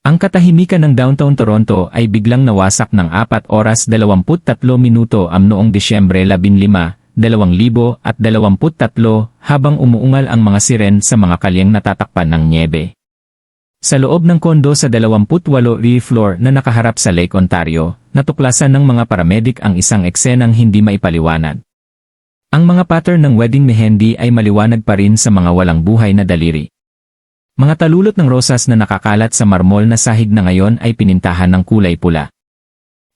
Ang katahimikan ng downtown Toronto ay biglang nawasak ng 4 oras 23 minuto noong Disyembre 15, 2023 habang umuungal ang mga siren sa mga kalyeng natatakpan ng nyebe. Sa loob ng kondo sa 28 floor na nakaharap sa Lake Ontario, natuklasan ng mga paramedic ang isang eksenang hindi maipaliwanag. Ang mga pattern ng wedding mehendi ay maliwanag pa rin sa mga walang buhay na daliri. Mga talulot ng rosas na nakakalat sa marmol na sahig na ngayon ay pinintahan ng kulay pula.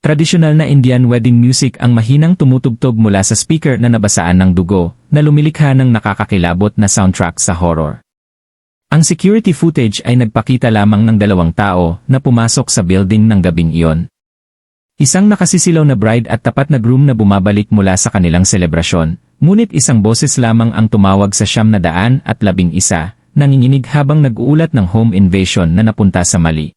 Tradisyonal na Indian wedding music ang mahinang tumutugtog mula sa speaker na nabasaan ng dugo, na lumilikha ng nakakakilabot na soundtrack sa horror. Ang security footage ay nagpakita lamang ng 2 tao na pumasok sa building ng gabing iyon. Isang nakasisilaw na bride at tapat na groom na bumabalik mula sa kanilang selebrasyon, ngunit isang boses lamang ang tumawag sa 911, nanginginig habang nag-uulat ng home invasion na napunta sa mali.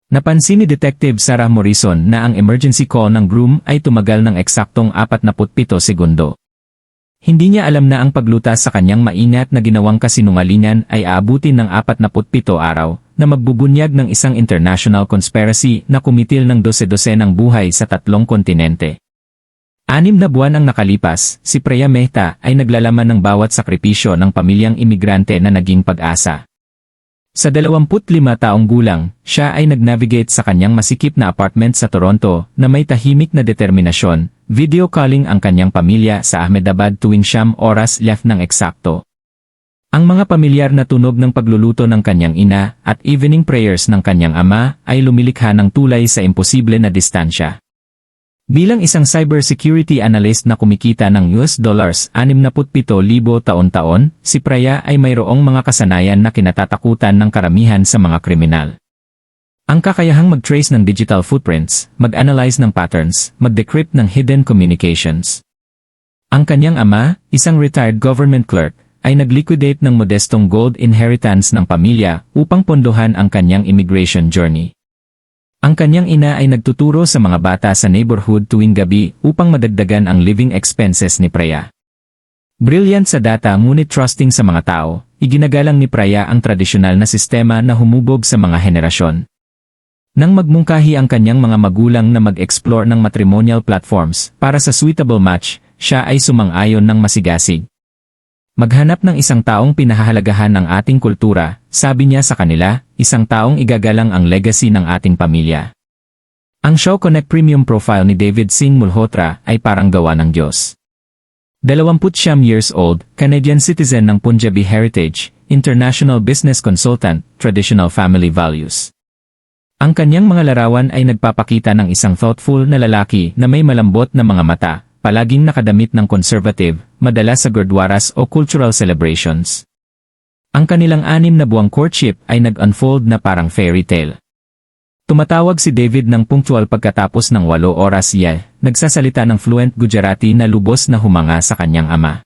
Napansin ni Detective Sarah Morrison na ang emergency call ng groom ay tumagal ng eksaktong 47 segundo. Hindi niya alam na ang paglutas sa kanyang maingat na ginawang kasinungalingan ay aabutin ng 47 araw, na magbubunyag ng isang international conspiracy na kumitil ng 12 ng buhay sa 3 kontinente. 6 na buwan ang nakalipas, si Preya Mehta ay naglalaman ng bawat sakripisyo ng pamilyang imigrante na naging pag-asa. Sa 25 taong gulang, siya ay nag-navigate sa kanyang masikip na apartment sa Toronto na may tahimik na determinasyon, video calling ang kanyang pamilya sa Ahmedabad tuwing 9 oras left ng eksakto. Ang mga pamilyar na tunog ng pagluluto ng kanyang ina at evening prayers ng kanyang ama ay lumilikha ng tulay sa imposible na distansya. Bilang isang cybersecurity analyst na kumikita ng $67,000 taon-taon, si Preya ay mayroong mga kasanayan na kinatatakutan ng karamihan sa mga kriminal. Ang kakayahang mag-trace ng digital footprints, mag-analyze ng patterns, mag-decrypt ng hidden communications. Ang kanyang ama, isang retired government clerk, ay nag-liquidate ng modestong gold inheritance ng pamilya upang pondohan ang kanyang immigration journey. Ang kanyang ina ay nagtuturo sa mga bata sa neighborhood tuwing gabi upang madagdagan ang living expenses ni Preya. Brilliant sa data ngunit trusting sa mga tao, iginagalang ni Preya ang tradisyonal na sistema na humubog sa mga henerasyon. Nang magmungkahi ang kanyang mga magulang na mag-explore ng matrimonial platforms para sa suitable match, siya ay sumang-ayon ng masigasig. Maghanap ng isang taong pinahahalagahan ng ating kultura, sabi niya sa kanila, isang taong igagalang ang legacy ng ating pamilya. Ang Show Connect Premium Profile ni David Singh Malhotra ay parang gawa ng Diyos. 29 years old, Canadian citizen ng Punjabi heritage, international business consultant, traditional family values. Ang kanyang mga larawan ay nagpapakita ng isang thoughtful na lalaki na may malambot na mga mata, palaging nakadamit ng conservative, madalas sa gurdwaras o cultural celebrations. Ang kanilang 6 na buwang courtship ay nag-unfold na parang fairy tale. Tumatawag si David ng punctual pagkatapos ng 8 oras nagsasalita ng fluent Gujarati na lubos na humanga sa kanyang ama.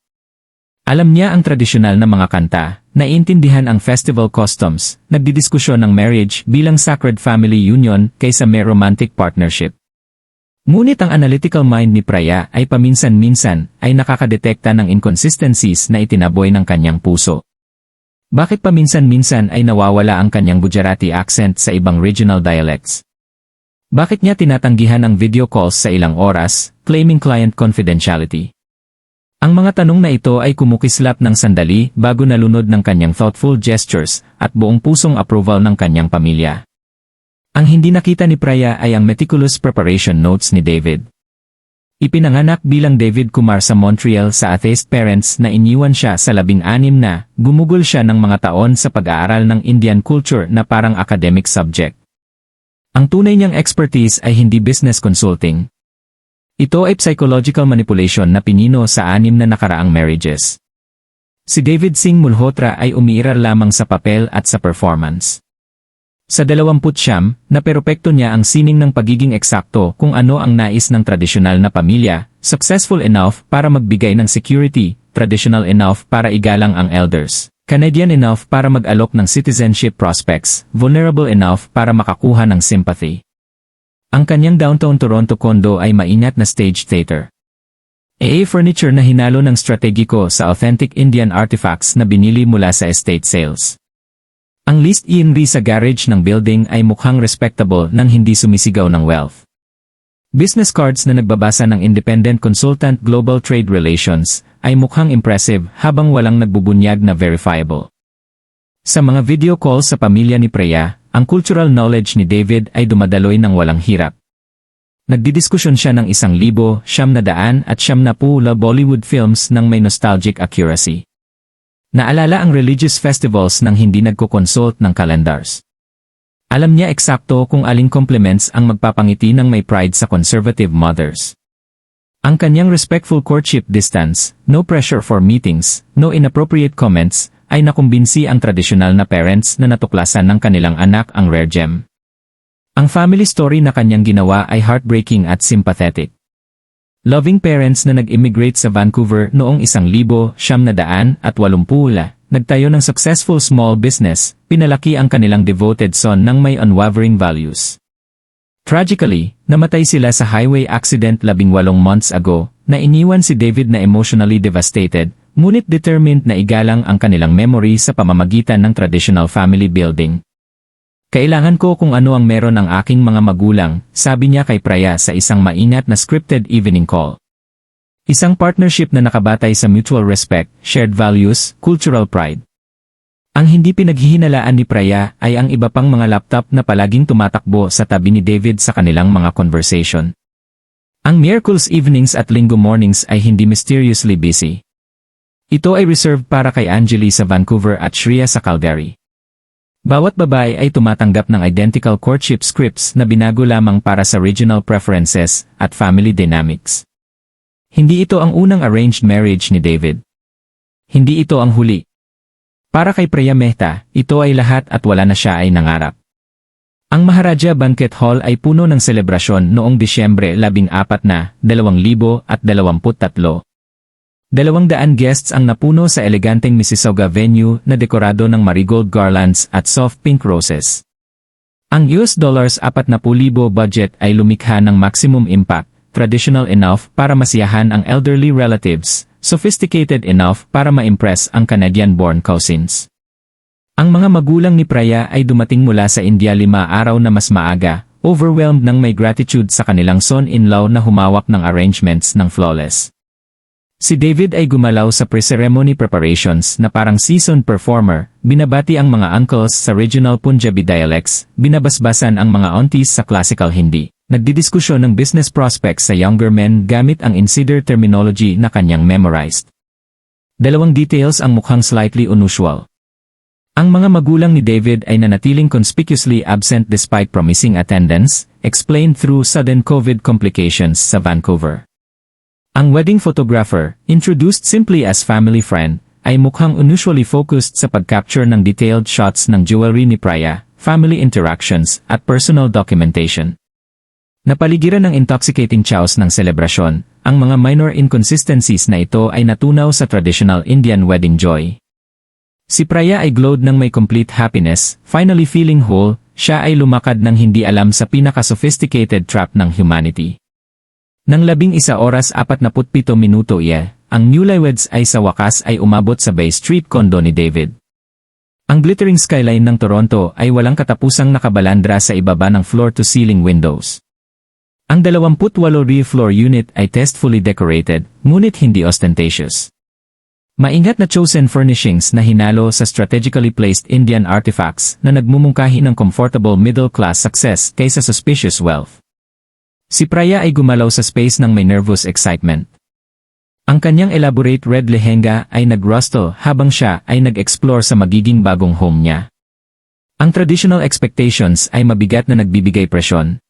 Alam niya ang tradisyonal na mga kanta, naiintindihan ang festival customs, nagdidiskusyon ng marriage bilang sacred family union kaysa mere romantic partnership. Ngunit ang analytical mind ni Preya ay paminsan-minsan ay nakakadetekta ng inconsistencies na itinaboy ng kanyang puso. Bakit paminsan-minsan ay nawawala ang kanyang Gujarati accent sa ibang regional dialects? Bakit niya tinatanggihan ang video calls sa ilang oras, claiming client confidentiality? Ang mga tanong na ito ay kumukislap ng sandali bago nalunod ng kanyang thoughtful gestures at buong pusong approval ng kanyang pamilya. Ang hindi nakita ni Preya ay ang meticulous preparation notes ni David. Ipinanganak bilang David Kumar sa Montreal sa atheist parents na iniwan siya sa 16 na, gumugol siya ng mga taon sa pag-aaral ng Indian culture na parang academic subject. Ang tunay niyang expertise ay hindi business consulting. Ito ay psychological manipulation na pinino sa 6 na nakaraang marriages. Si David Singh Malhotra ay umiiral lamang sa papel at sa performance. Sa 29, naperpekto niya ang sining ng pagiging eksakto kung ano ang nais ng tradisyonal na pamilya, successful enough para magbigay ng security, traditional enough para igalang ang elders, Canadian enough para mag-alok ng citizenship prospects, vulnerable enough para makakuha ng sympathy. Ang kanyang downtown Toronto condo ay maingat na stage theater. Furniture na hinalo ng strategiko sa authentic Indian artifacts na binili mula sa estate sales. Ang list inri sa garage ng building ay mukhang respectable nang hindi sumisigaw ng wealth. Business cards na nagbabasa ng Independent Consultant Global Trade Relations ay mukhang impressive habang walang nagbubunyag na verifiable. Sa mga video calls sa pamilya ni Preya, ang cultural knowledge ni David ay dumadaloy ng walang hirap. Nagdidiskusyon siya ng 1,900 at 70 Bollywood films ng may nostalgic accuracy. Naalala ang religious festivals nang hindi nagko-consult ng calendars. Alam niya eksakto kung aling compliments ang magpapangiti ng may pride sa conservative mothers. Ang kanyang respectful courtship distance, no pressure for meetings, no inappropriate comments, ay nakumbinsi ang tradisyonal na parents na natuklasan ng kanilang anak ang rare gem. Ang family story na kanyang ginawa ay heartbreaking at sympathetic. Loving parents na nag-immigrate sa Vancouver noong 1980, nagtayo ng successful small business, pinalaki ang kanilang devoted son ng may unwavering values. Tragically, namatay sila sa highway accident 18 months ago, na iniwan si David na emotionally devastated, ngunit determined na igalang ang kanilang memory sa pamamagitan ng traditional family building. Kailangan ko kung ano ang meron ng aking mga magulang, sabi niya kay Preya sa isang maingat na scripted evening call. Isang partnership na nakabatay sa mutual respect, shared values, cultural pride. Ang hindi pinaghihinalaan ni Preya ay ang iba pang mga laptop na palaging tumatakbo sa tabi ni David sa kanilang mga conversation. Ang Miyerkules evenings at Linggo mornings ay hindi mysteriously busy. Ito ay reserved para kay Angeli sa Vancouver at Shreya sa Calgary. Bawat babae ay tumatanggap ng identical courtship scripts na binago lamang para sa regional preferences at family dynamics. Hindi ito ang unang arranged marriage ni David. Hindi ito ang huli. Para kay Preya Mehta, ito ay lahat at wala na siya ay nangarap. Ang Maharaja Banquet Hall ay puno ng selebrasyon noong Disyembre 14 na 2023. 200 guests ang napuno sa eleganteng Mississauga venue na dekorado ng marigold garlands at soft pink roses. Ang $40,000 budget ay lumikha ng maximum impact, traditional enough para masiyahan ang elderly relatives, sophisticated enough para ma-impress ang Canadian-born cousins. Ang mga magulang ni Preya ay dumating mula sa India 5 araw na mas maaga, overwhelmed ng may gratitude sa kanilang son-in-law na humawak ng arrangements ng flawless. Si David ay gumalaw sa pre-ceremony preparations na parang seasoned performer, binabati ang mga uncles sa regional Punjabi dialects, binabasbasan ang mga aunties sa classical Hindi, nagdidiskusyon ng business prospects sa younger men gamit ang insider terminology na kanyang memorized. 2 details ang mukhang slightly unusual. Ang mga magulang ni David ay nanatiling conspicuously absent despite promising attendance, explained through sudden COVID complications sa Vancouver. Ang wedding photographer, introduced simply as family friend, ay mukhang unusually focused sa pag-capture ng detailed shots ng jewelry ni Preya, family interactions, at personal documentation. Napaligiran ng intoxicating chows ng selebrasyon, ang mga minor inconsistencies na ito ay natunaw sa traditional Indian wedding joy. Si Preya ay glowed ng may complete happiness, finally feeling whole, siya ay lumakad ng hindi alam sa pinaka-sophisticated trap ng humanity. Nang 11:47 ang newlyweds ay sa wakas ay umabot sa Bay Street condo ni David. Ang glittering skyline ng Toronto ay walang katapusang nakabalandra sa ibaba ng floor-to-ceiling windows. Ang 28 floor unit ay tastefully decorated, ngunit hindi ostentatious. Maingat na chosen furnishings na hinalo sa strategically placed Indian artifacts na nagmumungkahi ng comfortable middle-class success kaysa suspicious wealth. Si Preya ay gumalaw sa space ng may nervous excitement. Ang kanyang elaborate red lehenga ay nag-rustle habang siya ay nag-explore sa magiging bagong home niya. Ang traditional expectations ay mabigat na nagbibigay presyon.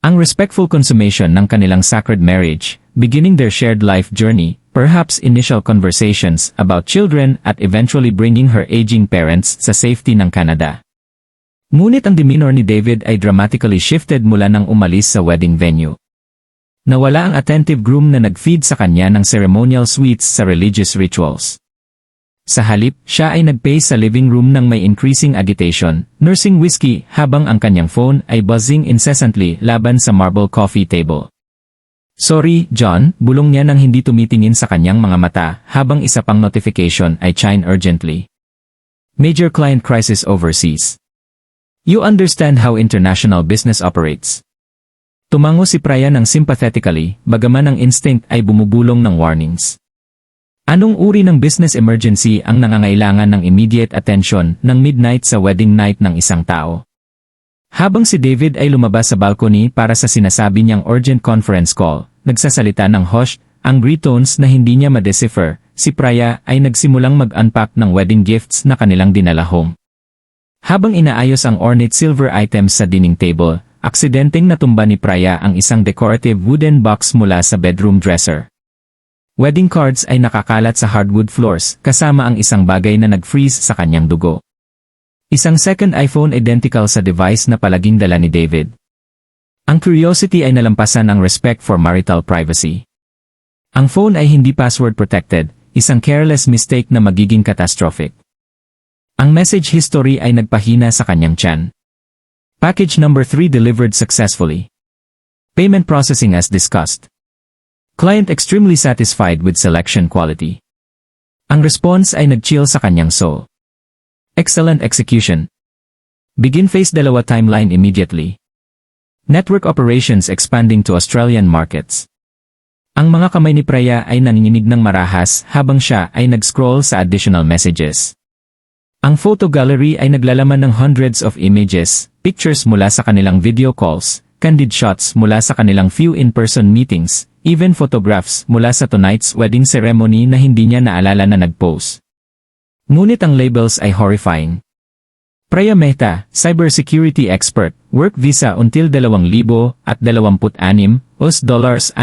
Ang respectful consummation ng kanilang sacred marriage, beginning their shared life journey, perhaps initial conversations about children at eventually bringing her aging parents sa safety ng Canada. Ngunit ang demeanor ni David ay dramatically shifted mula nang umalis sa wedding venue. Nawala ang attentive groom na nag-feed sa kanya ng ceremonial sweets sa religious rituals. Sa halip, siya ay nag-pace sa living room ng may increasing agitation, nursing whiskey habang ang kanyang phone ay buzzing incessantly laban sa marble coffee table. "Sorry, John," bulong niya nang hindi tumitingin sa kanyang mga mata habang isa pang notification ay chime urgently. Major client crisis overseas. You understand how international business operates. Tumango si Praya ng sympathetically, bagaman ang instinct ay bumubulong ng warnings. Anong uri ng business emergency ang nangangailangan ng immediate attention ng midnight sa wedding night ng isang tao? Habang si David ay lumabas sa balcony para sa sinasabi niyang urgent conference call, nagsasalita ng hushed, angry tones na hindi niya ma-decipher, si Praya ay nagsimulang mag-unpack ng wedding gifts na kanilang dinala home. Habang inaayos ang ornate silver items sa dining table, aksidenteng natumba ni Praya ang isang decorative wooden box mula sa bedroom dresser. Wedding cards ay nakakalat sa hardwood floors, kasama ang isang bagay na nag-freeze sa kanyang dugo. Isang second iPhone identical sa device na palaging dala ni David. Ang curiosity ay nalampasan ang respect for marital privacy. Ang phone ay hindi password protected, isang careless mistake na magiging catastrophic. Ang message history ay nagpahina sa kanyang tiyan. Package number 3 delivered successfully. Payment processing as discussed. Client extremely satisfied with selection quality. Ang response ay nag-chill sa kanyang soul. Excellent execution. Begin phase 2 timeline immediately. Network operations expanding to Australian markets. Ang mga kamay ni Praya ay nanginginig ng marahas habang siya ay nag-scroll sa additional messages. Ang photo gallery ay naglalaman ng hundreds of images, pictures mula sa kanilang video calls, candid shots mula sa kanilang few in-person meetings, even photographs mula sa tonight's wedding ceremony na hindi niya naalala na nag-post. Ngunit ang labels ay horrifying. Praya Mehta, cybersecurity expert, work visa until 2026, $67,000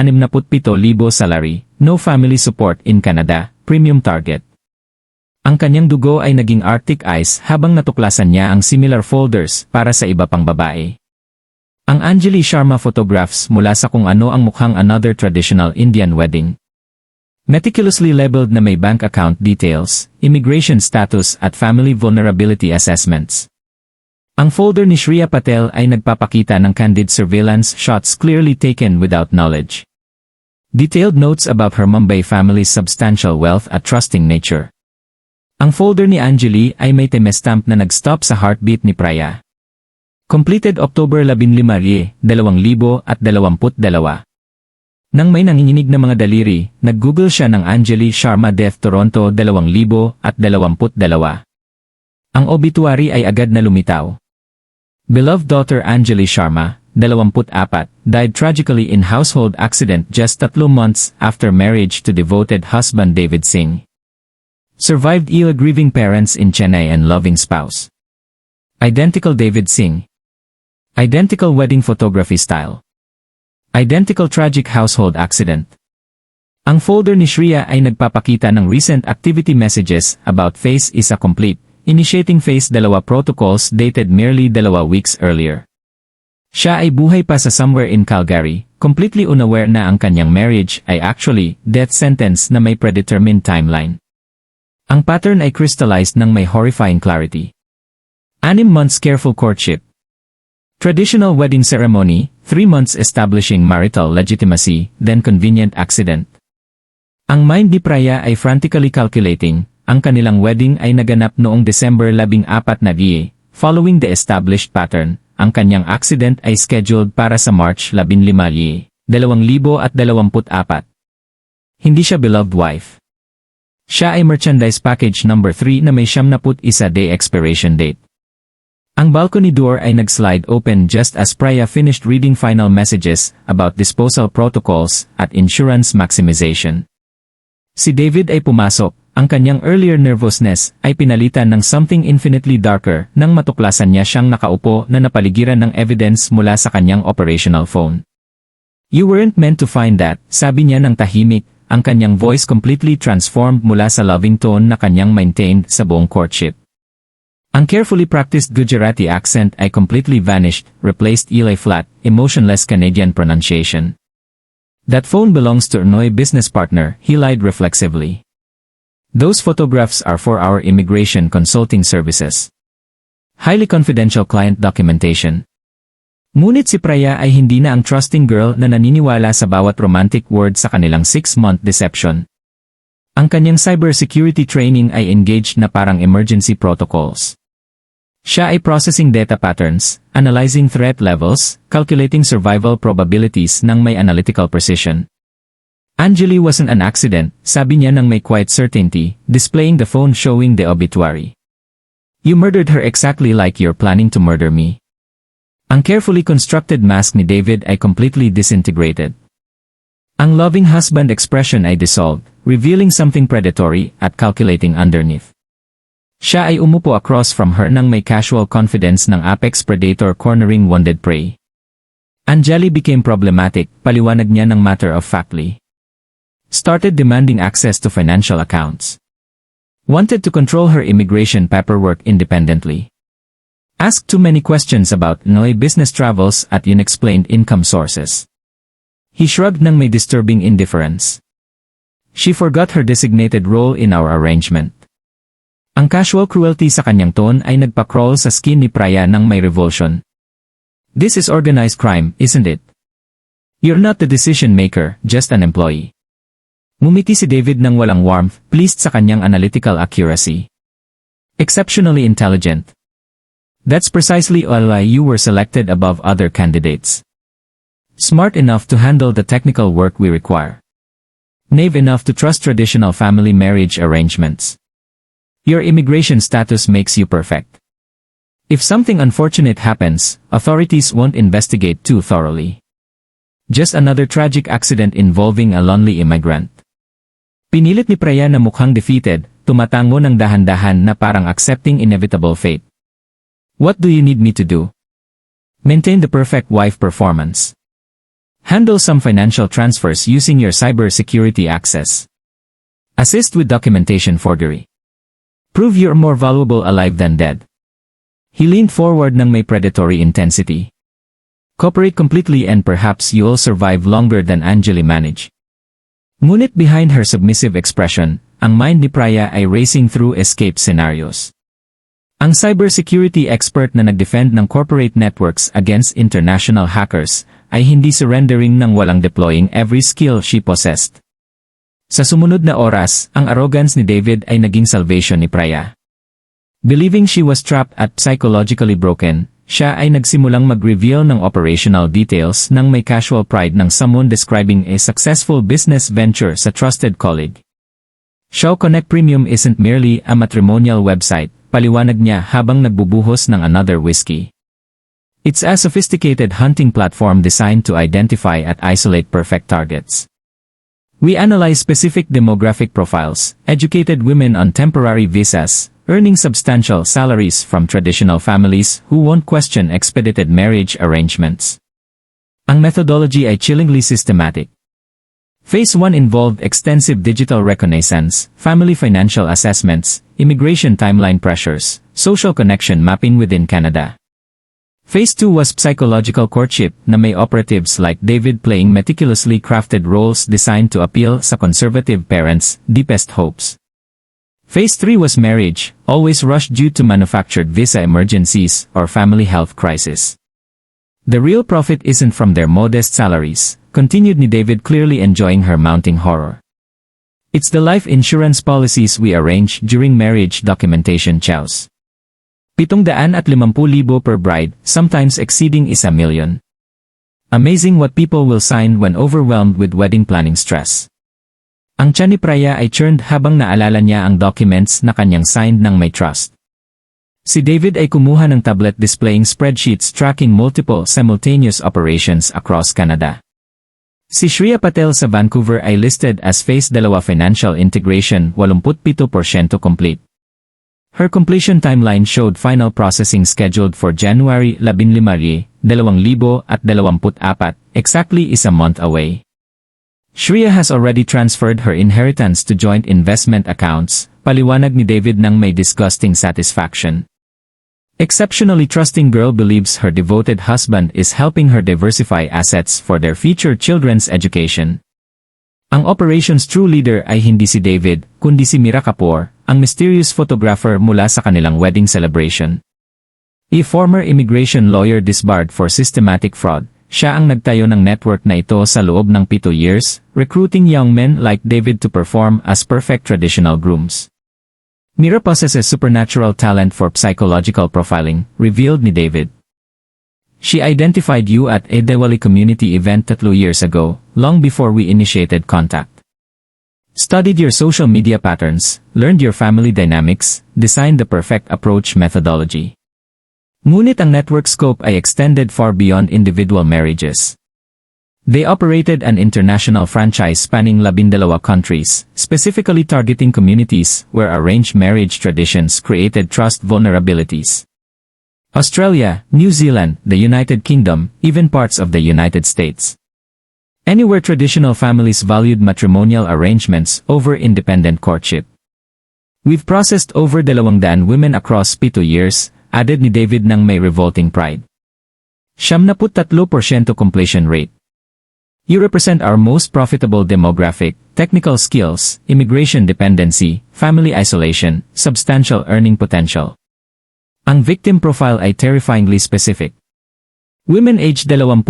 salary, no family support in Canada, premium target. Ang kanyang dugo ay naging Arctic ice habang natuklasan niya ang similar folders para sa iba pang babae. Ang Anjali Sharma photographs mula sa kung ano ang mukhang another traditional Indian wedding. Meticulously labeled na may bank account details, immigration status at family vulnerability assessments. Ang folder ni Shreya Patel ay nagpapakita ng candid surveillance shots clearly taken without knowledge. Detailed notes about her Mumbai family's substantial wealth at trusting nature. Ang folder ni Anjali ay may timestamp na nag-stop sa heartbeat ni Praya. Completed October 15, 2022. Nang may nanginginig na mga daliri, nag-google siya ng Anjali Sharma Death Toronto 2022. Ang obituary ay agad na lumitaw. Beloved daughter Anjali Sharma, 24, died tragically in household accident just 3 months after marriage to devoted husband David Singh. Survived ill grieving parents in Chennai and loving spouse. Identical David Singh. Identical wedding photography style. Identical tragic household accident. Ang folder ni Shreya ay nagpapakita ng recent activity messages about Phase Isa complete, initiating Phase 2 protocols dated merely 2 weeks earlier. Siya ay buhay pa sa somewhere in Calgary, completely unaware na ang kanyang marriage ay actually death sentence na may predetermined timeline. Ang pattern ay crystallized ng may horrifying clarity. 6 months careful courtship. Traditional wedding ceremony, 3 months establishing marital legitimacy, then convenient accident. Ang mind ni Praya ay frantically calculating, ang kanilang wedding ay naganap noong December 14 na following the established pattern, ang kanyang accident ay scheduled para sa March 15, 2024. Hindi siya beloved wife. Siya ay merchandise package number 3 na may 71 day expiration date. Ang balcony door ay nag-slide open just as Praya finished reading final messages about disposal protocols at insurance maximization. Si David ay pumasok, ang kanyang earlier nervousness ay pinalitan ng something infinitely darker nang matuklasan niya siyang nakaupo na napaligiran ng evidence mula sa kanyang operational phone. You weren't meant to find that, sabi niya ng tahimik. Ang kanyang voice completely transformed mula sa loving tone na kanyang maintained sa buong courtship. Ang carefully practiced Gujarati accent ay completely vanished, replaced ilay flat, emotionless Canadian pronunciation. That phone belongs to Noy business partner, he lied reflexively. Those photographs are for our immigration consulting services. Highly confidential client documentation. Ngunit si Praya ay hindi na ang trusting girl na naniniwala sa bawat romantic word sa kanilang 6-month deception. Ang kanyang cybersecurity training ay engaged na parang emergency protocols. Siya ay processing data patterns, analyzing threat levels, calculating survival probabilities ng may analytical precision. Angeli wasn't an accident, sabi niya ng may quiet certainty, displaying the phone showing the obituary. You murdered her exactly like you're planning to murder me. Ang carefully constructed mask ni David ay completely disintegrated. Ang loving husband expression ay dissolved, revealing something predatory at calculating underneath. Siya ay umupo across from her nang may casual confidence ng apex predator cornering wounded prey. Angeli became problematic, paliwanag niya ng matter-of-factly. Started demanding access to financial accounts. Wanted to control her immigration paperwork independently. Asked too many questions about Noy business travels at unexplained income sources. He shrugged ng may disturbing indifference. She forgot her designated role in our arrangement. Ang casual cruelty sa kanyang tone ay nagpa-crawl sa skin ni Praya ng may revulsion. This is organized crime, isn't it? You're not the decision maker, just an employee. Ngumiti si David ng walang warmth, pleased sa kanyang analytical accuracy. Exceptionally intelligent. That's precisely why you were selected above other candidates. Smart enough to handle the technical work we require. Naive enough to trust traditional family marriage arrangements. Your immigration status makes you perfect. If something unfortunate happens, authorities won't investigate too thoroughly. Just another tragic accident involving a lonely immigrant. Pinilit ni Praya na mukhang defeated, tumatango ng dahan-dahan na parang accepting inevitable fate. What do you need me to do? Maintain the perfect wife performance. Handle some financial transfers using your cybersecurity access. Assist with documentation forgery. Prove you're more valuable alive than dead. He leaned forward ng may predatory intensity. Cooperate completely and perhaps you'll survive longer than Angeli managed. Ngunit behind her submissive expression, ang mind ni Praya ay racing through escape scenarios. Ang cybersecurity expert na nag-defend ng corporate networks against international hackers ay hindi surrendering ng walang deploying every skill she possessed. Sa sumunod na oras, ang arrogance ni David ay naging salvation ni Praya. Believing she was trapped at psychologically broken, siya ay nagsimulang mag-reveal ng operational details ng may casual pride ng someone describing a successful business venture sa trusted colleague. Show Connect Premium isn't merely a matrimonial website, paliwanag niya habang nagbubuhos ng another whiskey. It's a sophisticated hunting platform designed to identify and isolate perfect targets. We analyze specific demographic profiles, educated women on temporary visas, earning substantial salaries from traditional families who won't question expedited marriage arrangements. Ang methodology ay chillingly systematic. Phase 1 involved extensive digital reconnaissance, family financial assessments, immigration timeline pressures, social connection mapping within Canada. Phase 2 was psychological courtship na may operatives like David playing meticulously crafted roles designed to appeal sa conservative parents' deepest hopes. Phase 3 was marriage, always rushed due to manufactured visa emergencies or family health crisis. The real profit isn't from their modest salaries, continued ni David, clearly enjoying her mounting horror. It's the life insurance policies we arrange during marriage documentation chows. 750,000 per bride, sometimes exceeding 1,000,000. Amazing what people will sign when overwhelmed with wedding planning stress. Ang tiyan ni Praya ay churned habang naalala niya ang documents na kanyang signed ng may trust. Si David ay kumuha ng tablet displaying spreadsheets tracking multiple simultaneous operations across Canada. Si Shreya Patel sa Vancouver ay listed as Phase 2 Financial Integration, 87% complete. Her completion timeline showed final processing scheduled for January 15, 2024, exactly a month away. Shreya has already transferred her inheritance to joint investment accounts, paliwanag ni David ng may disgusting satisfaction. Exceptionally trusting girl believes her devoted husband is helping her diversify assets for their future children's education. Ang operation's true leader ay hindi si David, kundi si Mira Kapoor, ang mysterious photographer mula sa kanilang wedding celebration. A former immigration lawyer disbarred for systematic fraud, siya ang nagtayo ng network na ito sa loob ng 7 years, recruiting young men like David to perform as perfect traditional grooms. Mira possesses supernatural talent for psychological profiling, revealed ni David. She identified you at a Diwali community event 3 years ago, long before we initiated contact. Studied your social media patterns, learned your family dynamics, designed the perfect approach methodology. Ngunit ang network scope ay extended far beyond individual marriages. They operated an international franchise spanning 12 countries, specifically targeting communities where arranged marriage traditions created trust vulnerabilities. Australia, New Zealand, the United Kingdom, even parts of the United States. Anywhere traditional families valued matrimonial arrangements over independent courtship. We've processed over 200 women across 7 years, added ni David ng may revolting pride. 73% completion rate. You represent our most profitable demographic, technical skills, immigration dependency, family isolation, substantial earning potential. Ang victim profile ay terrifyingly specific. Women aged 23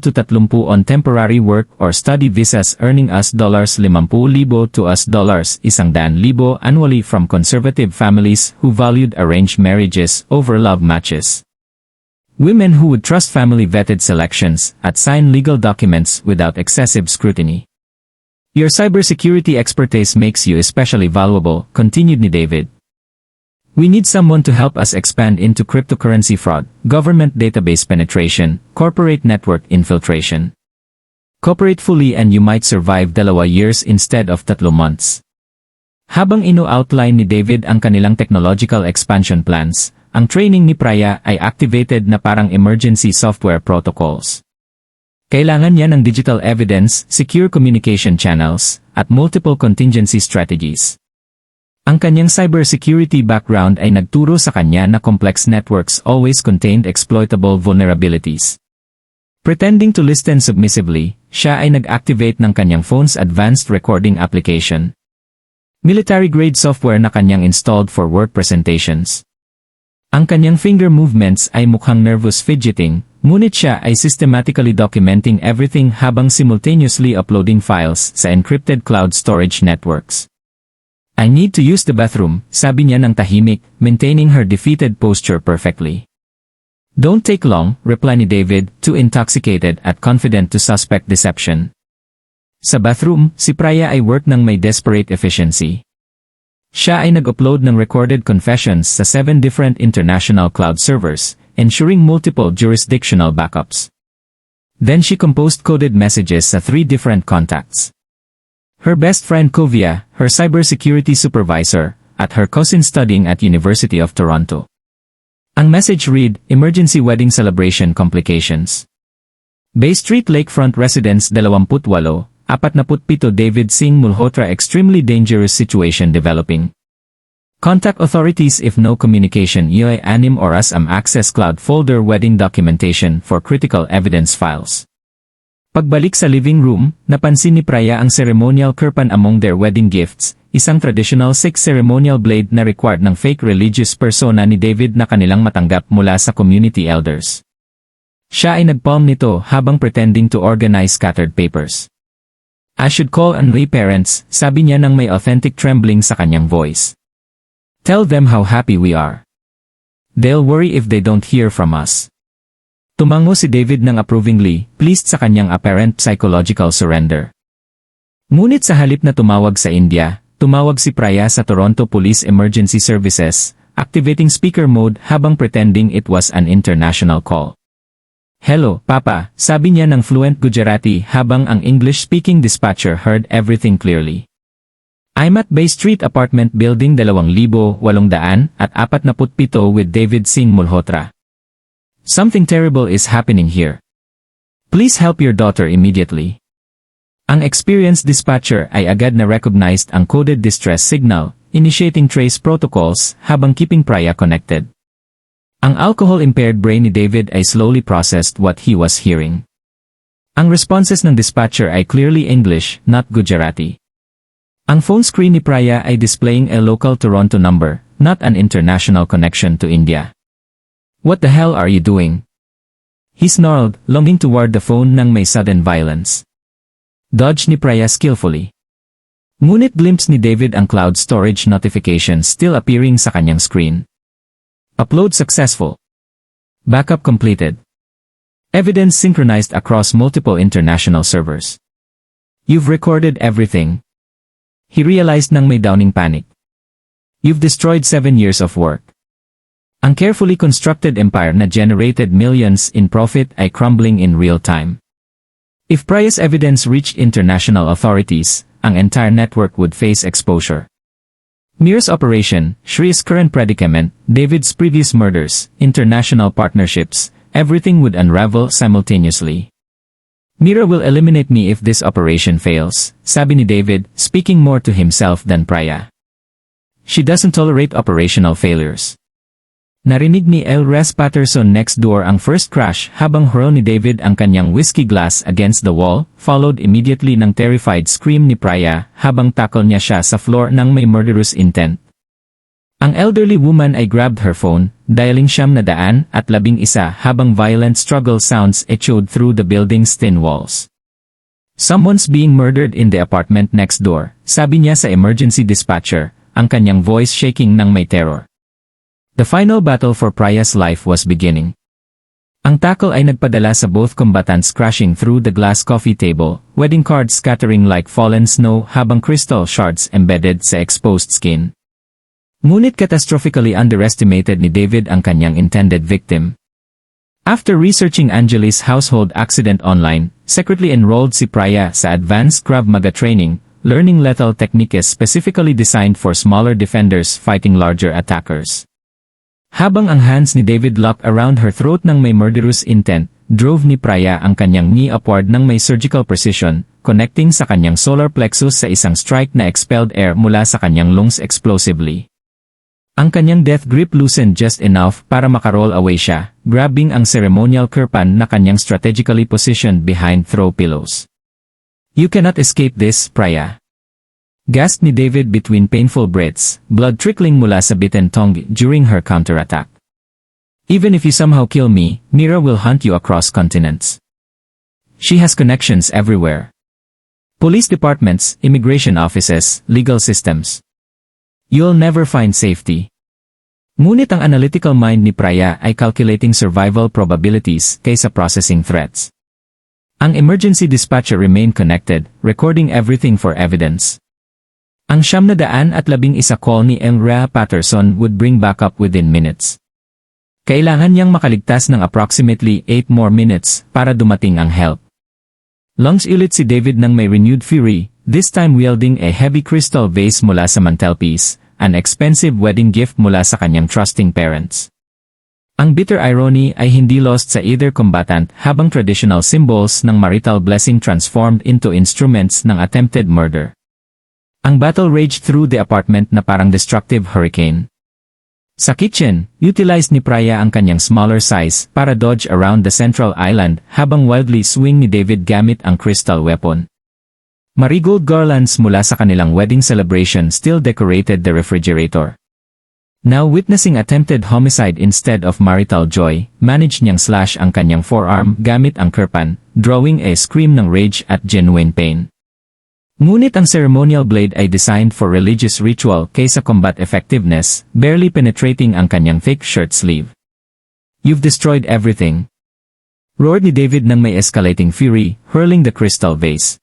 to 30 on temporary work or study visas earning us $50,000 to us $100,000 annually from conservative families who valued arranged marriages over love matches. Women who would trust family-vetted selections at sign legal documents without excessive scrutiny. Your cybersecurity expertise makes you especially valuable, continued ni David. We need someone to help us expand into cryptocurrency fraud, government database penetration, corporate network infiltration. Cooperate fully and you might survive 2 years instead of 3 months. Habang ino-outline ni David ang kanilang technological expansion plans, ang training ni Praya ay activated na parang emergency software protocols. Kailangan niya ng digital evidence, secure communication channels, at multiple contingency strategies. Ang kanyang cybersecurity background ay nagturo sa kanya na complex networks always contained exploitable vulnerabilities. Pretending to listen submissively, siya ay nag-activate ng kanyang phone's advanced recording application. Military-grade software na kanyang installed for work presentations. Ang kanyang finger movements ay mukhang nervous fidgeting, ngunit siya ay systematically documenting everything habang simultaneously uploading files sa encrypted cloud storage networks. I need to use the bathroom, sabi niya ng tahimik, maintaining her defeated posture perfectly. Don't take long, reply ni David, too intoxicated at confident to suspect deception. Sa bathroom, si Praya ay work ng may desperate efficiency. Siya ay nag-upload ng recorded confessions sa 7 different international cloud servers, ensuring multiple jurisdictional backups. Then she composed coded messages sa 3 different contacts. Her best friend Kovia, her cybersecurity supervisor, at her cousin studying at University of Toronto. Ang message read, Emergency Wedding Celebration Complications. Bay Street Lakefront Residence 28, 47 David Singh Malhotra Extremely Dangerous Situation Developing. Contact authorities if no communication yoy 6 oras access cloud folder wedding documentation for critical evidence files. Pagbalik sa living room, napansin ni Praya ang ceremonial kirpan among their wedding gifts, isang traditional Sikh ceremonial blade na required ng fake religious persona ni David na kanilang matanggap mula sa community elders. Siya ay nagpalm nito habang pretending to organize scattered papers. I should call on my parents, sabi niya nang may authentic trembling sa kanyang voice. Tell them how happy we are. They'll worry if they don't hear from us. Tumango si David ng approvingly, pleased sa kanyang apparent psychological surrender. Ngunit sa halip na tumawag sa India, tumawag si Praya sa Toronto Police Emergency Services, activating speaker mode habang pretending it was an international call. Hello, Papa, sabi niya ng fluent Gujarati habang ang English-speaking dispatcher heard everything clearly. I'm at Bay Street Apartment Building 2847 with David Singh Malhotra. Something terrible is happening here. Please help your daughter immediately. Ang experienced dispatcher ay agad na recognized ang coded distress signal, initiating trace protocols habang keeping Praya connected. Ang alcohol-impaired brain ni David ay slowly processed what he was hearing. Ang responses ng dispatcher ay clearly English, not Gujarati. Ang phone screen ni Praya ay displaying a local Toronto number, not an international connection to India. What the hell are you doing? He snarled, longing toward the phone nang may sudden violence. Dodge ni Priya skillfully. Ngunit glimpse ni David ang cloud storage notifications still appearing sa kanyang screen. Upload successful. Backup completed. Evidence synchronized across multiple international servers. You've recorded everything. He realized nang may downing panic. You've destroyed 7 years of work. Ang carefully constructed empire na generated millions in profit ay crumbling in real time. If Priya's evidence reached international authorities, ang entire network would face exposure. Mira's operation, Shree's current predicament, David's previous murders, international partnerships, everything would unravel simultaneously. Mira will eliminate me if this operation fails, sabi ni David, speaking more to himself than Priya. She doesn't tolerate operational failures. Narinig ni Res Patterson next door ang first crash habang hurl ni David ang kanyang whiskey glass against the wall, followed immediately ng terrified scream ni Priya habang tackle niya siya sa floor ng may murderous intent. Ang elderly woman ay grabbed her phone, dialing 911 habang violent struggle sounds echoed through the building's thin walls. Someone's being murdered in the apartment next door, sabi niya sa emergency dispatcher, ang kanyang voice shaking ng may terror. The final battle for Priya's life was beginning. Ang tackle ay nagpadala sa both combatants crashing through the glass coffee table, wedding cards scattering like fallen snow habang crystal shards embedded sa exposed skin. Ngunit catastrophically underestimated ni David ang kanyang intended victim. After researching Anjali's household accident online, secretly enrolled si Priya sa advanced Krav Maga training, learning lethal techniques specifically designed for smaller defenders fighting larger attackers. Habang ang hands ni David locked around her throat ng may murderous intent, drove ni Priya ang kanyang knee upward ng may surgical precision, connecting sa kanyang solar plexus sa isang strike na expelled air mula sa kanyang lungs explosively. Ang kanyang death grip loosened just enough para makaroll away siya, grabbing ang ceremonial kirpan na kanyang strategically positioned behind throw pillows. You cannot escape this, Priya. Gasped ni David between painful breaths, blood trickling mula sa bitten tongue during her counterattack. Even if you somehow kill me, Mira will hunt you across continents. She has connections everywhere. Police departments, immigration offices, legal systems. You'll never find safety. Ngunit ang analytical mind ni Priya ay calculating survival probabilities kaysa processing threats. Ang emergency dispatcher remained connected, recording everything for evidence. Ang 911 call ni Res Patterson would bring backup within minutes. Kailangan niyang makaligtas ng approximately 8 more minutes para dumating ang help. Lungs ulit si David ng may renewed fury, this time wielding a heavy crystal vase mula sa mantelpiece, an expensive wedding gift mula sa kanyang trusting parents. Ang bitter irony ay hindi lost sa either combatant habang traditional symbols ng marital blessing transformed into instruments ng attempted murder. Ang battle raged through the apartment na parang destructive hurricane. Sa kitchen, utilized ni Priya ang kanyang smaller size para dodge around the central island habang wildly swing ni David gamit ang crystal weapon. Marigold garlands mula sa kanilang wedding celebration still decorated the refrigerator. Now witnessing attempted homicide instead of marital joy, managed niyang slash ang kanyang forearm gamit ang kirpan, drawing a scream ng rage at genuine pain. Ngunit ang ceremonial blade ay designed for religious ritual kaysa combat effectiveness, barely penetrating ang kanyang thick shirt sleeve. You've destroyed everything. Roared ni David ng may escalating fury, hurling the crystal vase.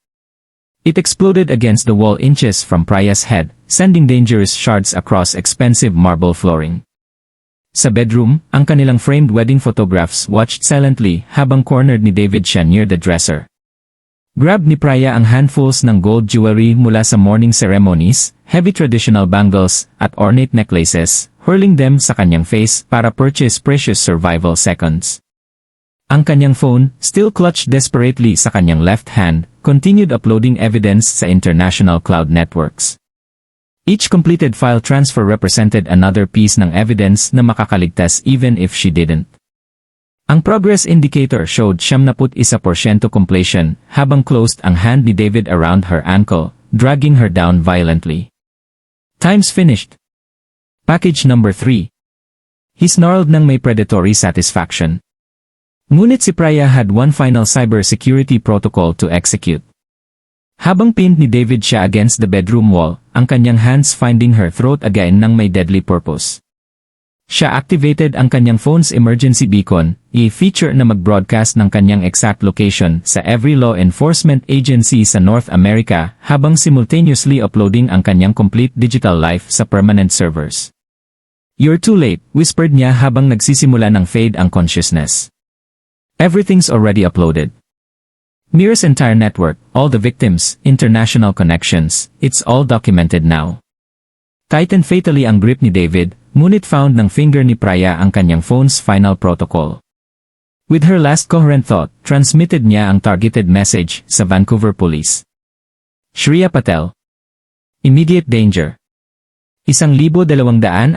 It exploded against the wall inches from Priya's head, sending dangerous shards across expensive marble flooring. Sa bedroom, ang kanilang framed wedding photographs watched silently habang cornered ni David siya near the dresser. Grabbed ni Priya ang handfuls ng gold jewelry mula sa morning ceremonies, heavy traditional bangles, at ornate necklaces, hurling them sa kanyang face para purchase precious survival seconds. Ang kanyang phone, still clutched desperately sa kanyang left hand, continued uploading evidence sa international cloud networks. Each completed file transfer represented another piece ng evidence na makakaligtas even if she didn't. Ang progress indicator showed 71% completion habang closed ang hand ni David around her ankle, dragging her down violently. Time's finished. Package number 3. He snarled ng may predatory satisfaction. Ngunit si Priya had one final cybersecurity protocol to execute. Habang pinned ni David siya against the bedroom wall, ang kanyang hands finding her throat again ng may deadly purpose. Siya activated ang kanyang phone's emergency beacon, i-feature na mag-broadcast ng kanyang exact location sa every law enforcement agency sa North America habang simultaneously uploading ang kanyang complete digital life sa permanent servers. "You're too late," whispered niya habang nagsisimula ng fade ang consciousness. "Everything's already uploaded. Mira's entire network, all the victims, international connections, it's all documented now." Tightened fatally ang grip ni David, ngunit found ng finger ni Priya ang kanyang phone's final protocol. With her last coherent thought, transmitted niya ang targeted message sa Vancouver Police. Shreya Patel. Immediate danger. 1247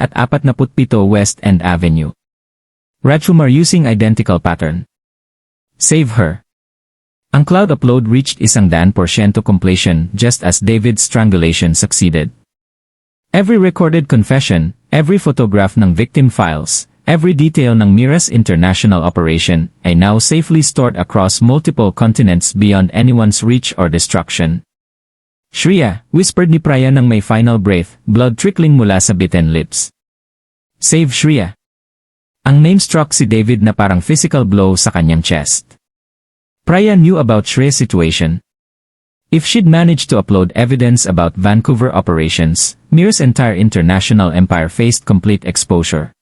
West End Avenue. Rajkumar using identical pattern. Save her. Ang cloud upload reached 100% completion just as David's strangulation succeeded. Every recorded confession, every photograph ng victim files, every detail ng Mira's international operation ay now safely stored across multiple continents beyond anyone's reach or destruction. "Shreya," whispered ni Priya nang may final breath, blood trickling mula sa bitten lips. "Save Shreya." Ang name struck si David na parang physical blow sa kanyang chest. Priya knew about Shreya's situation. If she'd managed to upload evidence about Vancouver operations, Mira's entire international empire faced complete exposure.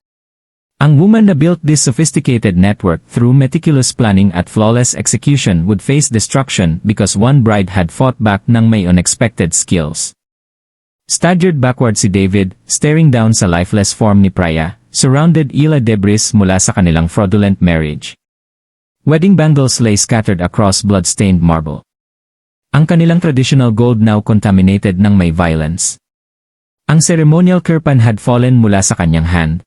Ang woman na built this sophisticated network through meticulous planning at flawless execution would face destruction because one bride had fought back ng may unexpected skills. Staggered backward si David, staring down sa lifeless form ni Priya, surrounded ila debris mula sa kanilang fraudulent marriage. Wedding bangles lay scattered across blood-stained marble. Ang kanilang traditional gold now contaminated ng may violence. Ang ceremonial kirpan had fallen mula sa kanyang hand.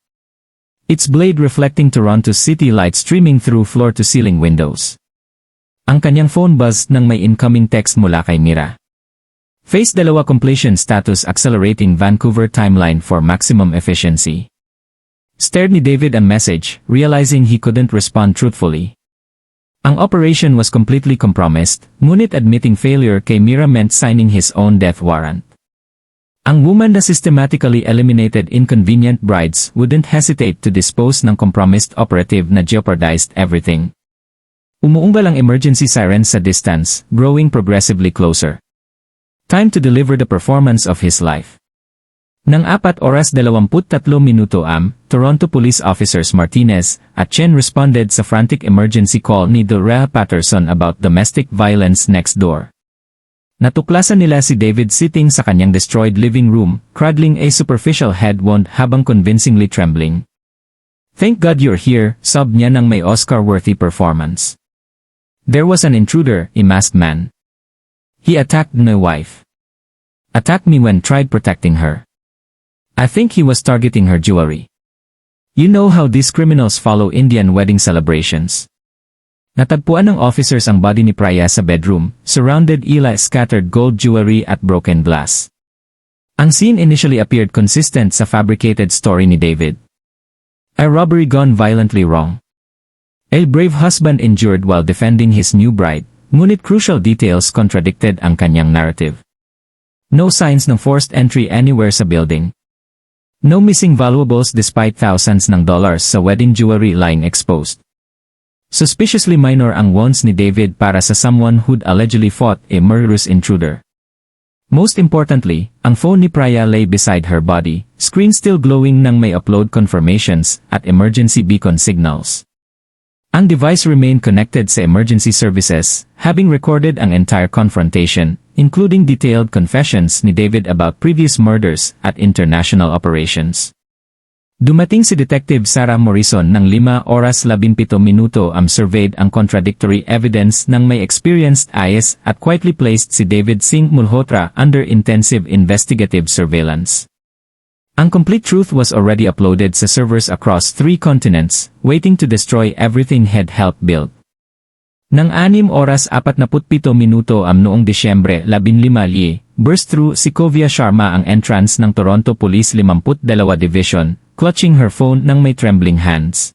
Its blade reflecting Toronto's city light streaming through floor-to-ceiling windows. Ang kanyang phone buzzed nang may incoming text mula kay Mira. Phase 2 completion status accelerating Vancouver timeline for maximum efficiency. Stared ni David ang message, realizing he couldn't respond truthfully. Ang operation was completely compromised, ngunit admitting failure kay Mira meant signing his own death warrant. Ang woman na systematically eliminated inconvenient brides wouldn't hesitate to dispose ng compromised operative na jeopardized everything. Umuunggal ang emergency sirens sa distance, growing progressively closer. Time to deliver the performance of his life. Nang 4:23 Toronto Police Officers Martinez at Chen responded sa frantic emergency call ni Dora Patterson about domestic violence next door. Natuklasan nila si David sitting sa kanyang destroyed living room, cradling a superficial head wound habang convincingly trembling. "Thank God you're here," sobbed niya ng may Oscar-worthy performance. "There was an intruder, a masked man. He attacked my wife. Attacked me when tried protecting her. I think he was targeting her jewelry. You know how these criminals follow Indian wedding celebrations." Natagpuan ng officers ang body ni Priya sa bedroom, surrounded ila scattered gold jewelry at broken glass. Ang scene initially appeared consistent sa fabricated story ni David. A robbery gone violently wrong. A brave husband injured while defending his new bride, ngunit crucial details contradicted ang kanyang narrative. No signs ng forced entry anywhere sa building. No missing valuables despite thousands ng dollars sa wedding jewelry lying exposed. Suspiciously minor ang wounds ni David para sa someone who'd allegedly fought a murderous intruder. Most importantly, ang phone ni Priya lay beside her body, screen still glowing nang may upload confirmations at emergency beacon signals. Ang device remained connected sa emergency services, having recorded ang entire confrontation, including detailed confessions ni David about previous murders at international operations. Dumating si Detective Sarah Morrison ng 5:17 surveyed ang contradictory evidence ng may experienced eyes at quietly placed si David Singh Malhotra under intensive investigative surveillance. Ang complete truth was already uploaded sa servers across 3 continents, waiting to destroy everything he'd helped build. Nang 6:47 noong Disyembre 15, burst through si Kovia Sharma ang entrance ng Toronto Police 52 Division, clutching her phone ng may trembling hands.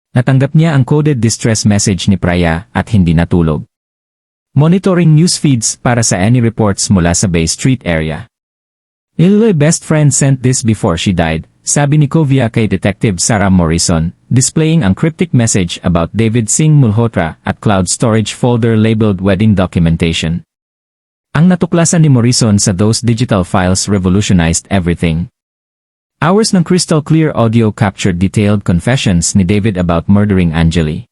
Natanggap niya ang coded distress message ni Praya at hindi natulog. Monitoring news feeds para sa any reports mula sa Bay Street area. Iloy best friend sent this before she died, sabi ni Kovia kay Detective Sarah Morrison, displaying ang cryptic message about David Singh Malhotra at cloud storage folder labeled wedding documentation. Ang natuklasan ni Morrison sa those digital files revolutionized everything. Hours ng crystal clear audio captured detailed confessions ni David about murdering Angeli.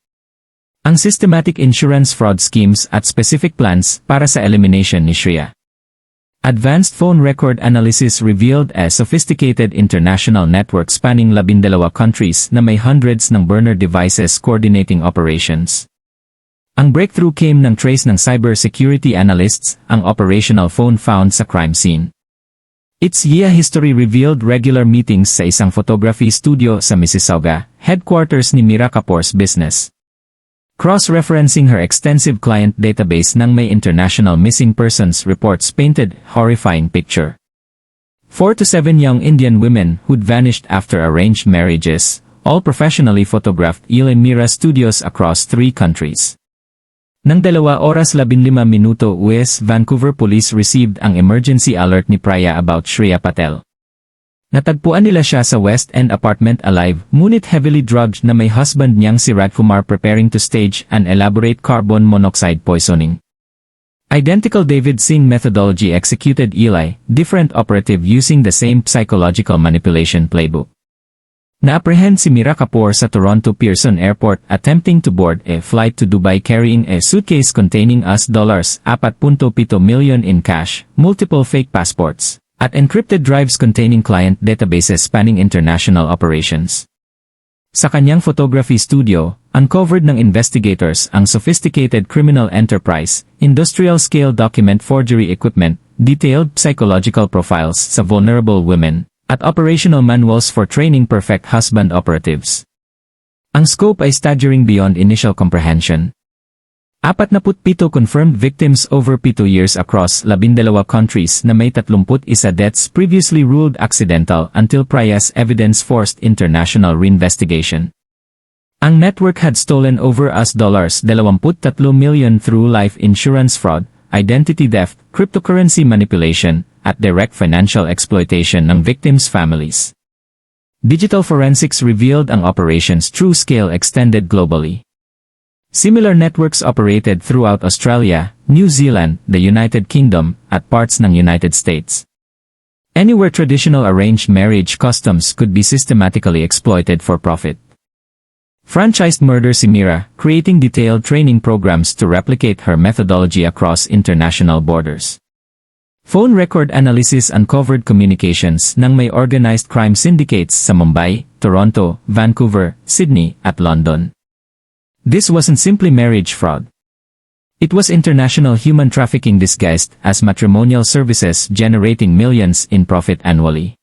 Ang systematic insurance fraud schemes at specific plans para sa elimination ni Shreya. Advanced phone record analysis revealed a sophisticated international network spanning 12 countries na may hundreds ng burner devices coordinating operations. Ang breakthrough came ng trace ng cybersecurity analysts, ang operational phone found sa crime scene. Its year history revealed regular meetings sa isang photography studio sa Mississauga, headquarters ni Mira Kapoor's business. Cross-referencing her extensive client database ng may international missing persons reports painted horrifying picture. 4 to 7 young Indian women who'd vanished after arranged marriages, all professionally photographed in Mira studios across 3 countries. Nang 2 oras 15 minuto US Vancouver Police received ang emergency alert ni Praya about Shreya Patel. Natagpuan nila siya sa West End apartment alive, ngunit heavily drugged na may husband niyang si Rajkumar preparing to stage an elaborate carbon monoxide poisoning. Identical David Singh methodology executed Eli, different operative using the same psychological manipulation playbook. Naapprehend si Mira Kapoor sa Toronto Pearson Airport attempting to board a flight to Dubai carrying a suitcase containing $4.7 million in cash, multiple fake passports, at encrypted drives containing client databases spanning international operations. Sa kanyang photography studio, uncovered ng investigators ang sophisticated criminal enterprise, industrial-scale document forgery equipment, detailed psychological profiles sa vulnerable women, at operational manuals for training perfect husband operatives. Ang scope ay staggering beyond initial comprehension. 47 confirmed victims over 7 years across 12 countries na may 31 deaths previously ruled accidental until Praya's evidence forced international reinvestigation. Ang network had stolen over $23 million through life insurance fraud, identity theft, cryptocurrency manipulation, at direct financial exploitation ng victims' families. Digital forensics revealed ang operation's true scale extended globally. Similar networks operated throughout Australia, New Zealand, the United Kingdom, at parts ng United States. Anywhere traditional arranged marriage customs could be systematically exploited for profit. Franchised murder si Mira, creating detailed training programs to replicate her methodology across international borders. Phone record analysis uncovered communications ng may organized crime syndicates sa Mumbai, Toronto, Vancouver, Sydney, at London. This wasn't simply marriage fraud. It was international human trafficking disguised as matrimonial services generating millions in profit annually.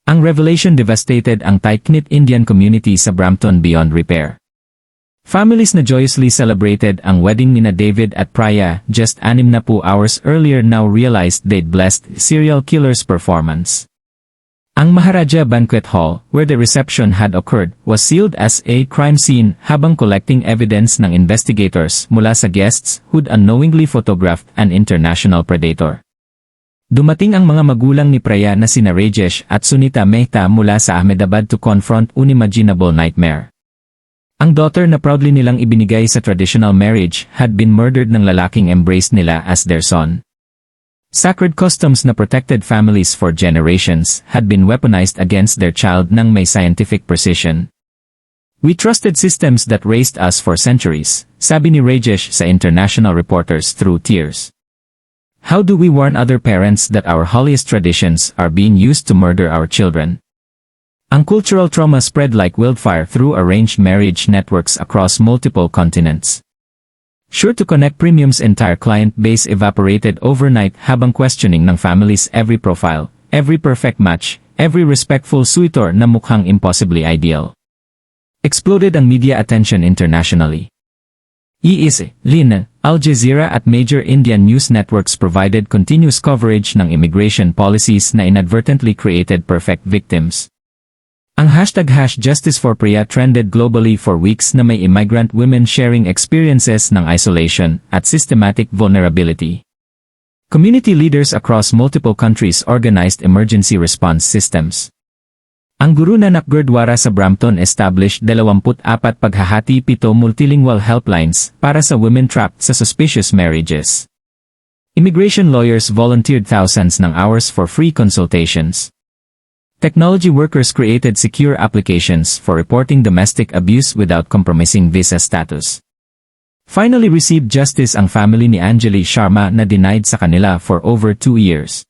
Ang revelation devastated ang tight-knit Indian community sa Brampton beyond repair. Families na joyously celebrated ang wedding nina David at Praya just 60 hours earlier now realized they'd blessed serial killer's performance. Ang Maharaja Banquet Hall, where the reception had occurred, was sealed as a crime scene habang collecting evidence ng investigators mula sa guests who'd unknowingly photographed an international predator. Dumating ang mga magulang ni Praya na sina Rajesh at Sunita Mehta mula sa Ahmedabad to confront unimaginable nightmare. Ang daughter na proudly nilang ibinigay sa traditional marriage had been murdered ng lalaking embraced nila as their son. Sacred customs na protected families for generations had been weaponized against their child ng may scientific precision. We trusted systems that raised us for centuries, sabi ni Rajesh sa international reporters through tears. How do we warn other parents that our holiest traditions are being used to murder our children? Ang cultural trauma spread like wildfire through arranged marriage networks across multiple continents. Sure to connect premium's entire client base evaporated overnight habang questioning ng families every profile, every perfect match, every respectful suitor na mukhang impossibly ideal. Exploded ang media attention internationally. Al Jazeera at major Indian news networks provided continuous coverage ng immigration policies na inadvertently created perfect victims. Ang #JusticeForPriya trended globally for weeks na may immigrant women sharing experiences ng isolation at systematic vulnerability. Community leaders across multiple countries organized emergency response systems. Ang Guru Nanak Gurdwara sa Brampton established 24 paghahati 7 multilingual helplines para sa women trapped sa suspicious marriages. Immigration lawyers volunteered thousands ng hours for free consultations. Technology workers created secure applications for reporting domestic abuse without compromising visa status. Finally received justice ang family ni Anjali Sharma na denied sa kanila for over 2 years.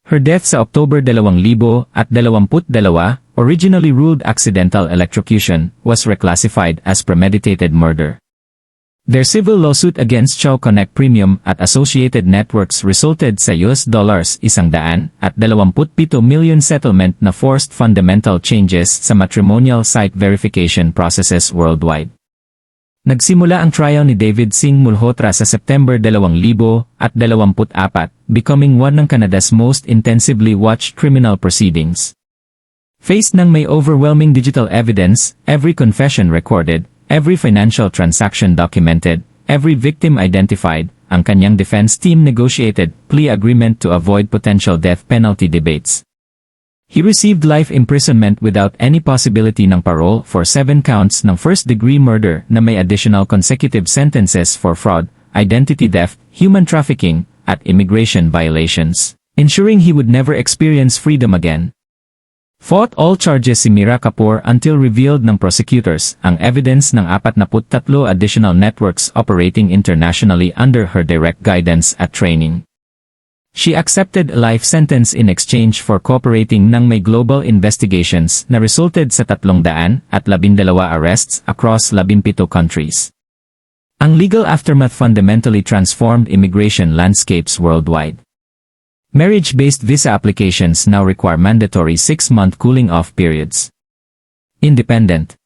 Her death sa October 2022, originally ruled accidental electrocution, was reclassified as premeditated murder. Their civil lawsuit against Chow Connect Premium at Associated Networks resulted sa $127 million settlement na forced fundamental changes sa matrimonial site verification processes worldwide. Nagsimula ang trial ni David Singh Malhotra sa September 2024, becoming one ng Canada's most intensively watched criminal proceedings. Faced ng may overwhelming digital evidence, every confession recorded, every financial transaction documented, every victim identified, ang kanyang defense team negotiated plea agreement to avoid potential death penalty debates. He received life imprisonment without any possibility ng parole for 7 counts ng first-degree murder na may additional consecutive sentences for fraud, identity theft, human trafficking, at immigration violations, ensuring he would never experience freedom again. Fought all charges si Mira Kapoor until revealed ng prosecutors ang evidence ng 43 additional networks operating internationally under her direct guidance at training. She accepted a life sentence in exchange for cooperating ng may global investigations na resulted sa 312 arrests across 17 countries. Ang legal aftermath fundamentally transformed immigration landscapes worldwide. Marriage-based visa applications now require mandatory 6-month cooling-off periods. Independent.